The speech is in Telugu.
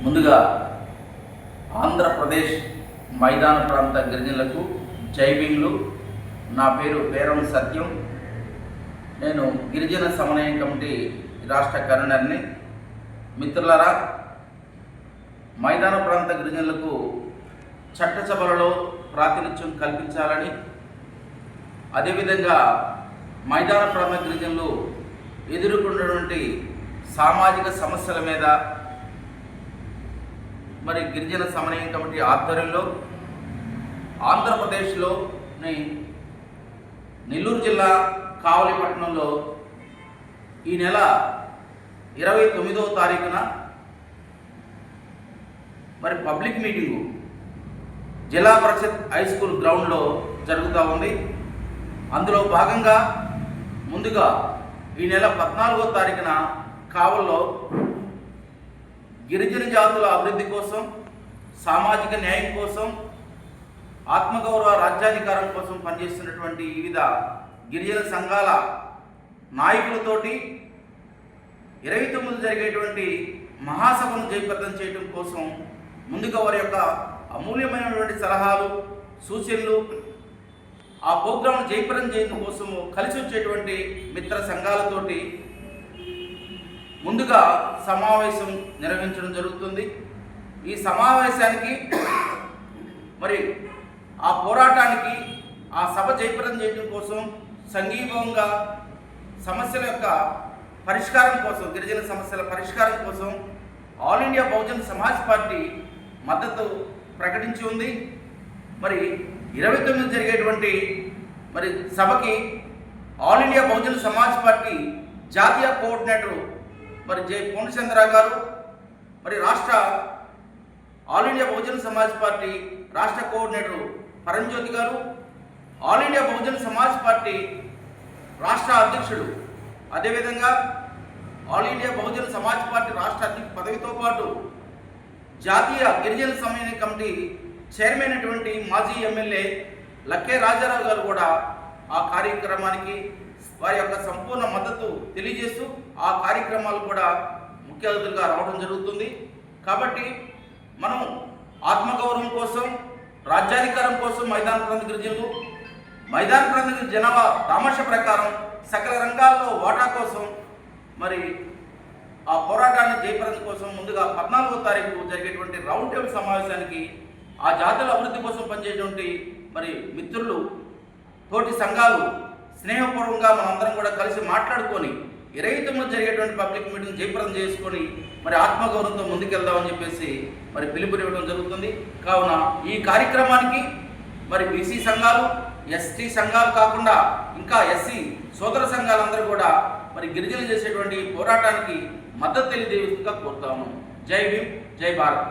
ముందుగా ఆంధ్రప్రదేశ్ మైదాన ప్రాంత గిరిజనులకు జై భీమ్లు. నా పేరు పేరం సత్యం. నేను గిరిజన సమన్వయ కమిటీ రాష్ట్ర కన్వీనర్ని. మిత్రులారా, మైదాన ప్రాంత గిరిజనులకు చట్టసభలలో ప్రాతినిధ్యం కల్పించాలని, అదేవిధంగా మైదాన ప్రాంత గిరిజనులు ఎదుర్కొన్నటువంటి సామాజిక సమస్యల మీద మరి గిరిజన సమన్వయ కమిటీ ఆధ్వర్యంలో ఆంధ్రప్రదేశ్లోని నెల్లూరు జిల్లా కావలిపట్నంలో ఈ నెల 29వ తారీఖున మరి పబ్లిక్ మీటింగు జిల్లా పరిషత్ హై స్కూల్ గ్రౌండ్లో జరుగుతూ ఉంది. అందులో భాగంగా ముందుగా ఈ నెల 14వ తారీఖున కావల్లో గిరిజన జాతుల అభివృద్ధి కోసం, సామాజిక న్యాయం కోసం, ఆత్మగౌరవ రాజ్యాధికారం కోసం పనిచేస్తున్నటువంటి వివిధ గిరిజన సంఘాల నాయకులతోటి 29 జరిగేటువంటి మహాసభను జయప్రదం చేయడం కోసం ముందుగా వారి యొక్క అమూల్యమైనటువంటి సలహాలు, సూచనలు ఆ ప్రోగ్రాంను జయప్రదం చేయడం కోసము కలిసి వచ్చేటువంటి మిత్ర సంఘాలతోటి ముందుగా సమావేశం నిర్వహించడం జరుగుతుంది. ఈ సమావేశానికి మరి ఆ పోరాటానికి, ఆ సభ జయప్రదం చేయడం కోసం, సంఘీభావంగా సమస్యల యొక్క పరిష్కారం కోసం, గిరిజన సమస్యల పరిష్కారం కోసం all India Bahujan Samaj party మద్దతు ప్రకటించి ఉంది. మరి 29 జరిగేటువంటి మరి సభకి all India Bahujan Samaj party జాతీయ కోఆర్డినేటర్ మరి జై పూర్ణచంద్ర గారు, మరి రాష్ట్ర all India Bahujan Samaj party రాష్ట్ర కోఆర్డినేటర్ పరంజ్యోతి గారు, all India Bahujan Samaj party రాష్ట్ర అధ్యక్షుడు, అదేవిధంగా all India Bahujan Samaj party రాష్ట్ర అధ్యక్ష పదవితో పాటు జాతీయ గిరిజన సమన్వయ కమిటీ చైర్మన్ అయినటువంటి మాజీ ఎమ్మెల్యే లక్కే రాజారావు గారు కూడా ఆ కార్యక్రమానికి వారి యొక్క సంపూర్ణ మద్దతు తెలియజేస్తూ ఆ కార్యక్రమాలు కూడా ముఖ్య అతిథులుగా రావడం జరుగుతుంది. కాబట్టి మనం ఆత్మగౌరవం కోసం, రాజ్యాధికారం కోసం మైదాన ప్రాంత గిరిజనులు, మైదాన ప్రాంత జనాభా తామస ప్రకారం సకల రంగాల్లో వాటా కోసం మరి ఆ పోరాటాన్ని జయప్రదం కోసం ముందుగా 14వ తారీఖు జరిగేటువంటి రౌండ్ టేబుల్ సమావేశానికి ఆ జాతుల అభివృద్ధి కోసం పనిచేసేటువంటి మరి మిత్రులు, తోటి సంఘాలు స్నేహపూర్వకంగా మనందరం కూడా కలిసి మాట్లాడుకొని 29 జరిగేటువంటి పబ్లిక్ మీటింగ్ జయప్రదం చేసుకొని మరి ఆత్మగౌరవంతో ముందుకెళ్దామని చెప్పేసి మరి పిలుపునివ్వడం జరుగుతుంది. కావున ఈ కార్యక్రమానికి మరి బీసీ సంఘాలు, ఎస్టీ సంఘాలు కాకుండా ఇంకా ఎస్సీ సోదర సంఘాలందరూ కూడా మరి గిరిజనులు చేసేటువంటి పోరాటానికి మద్దతు తెలియజేయగా కోరుతాము. జై భీమ్, జై భారత్.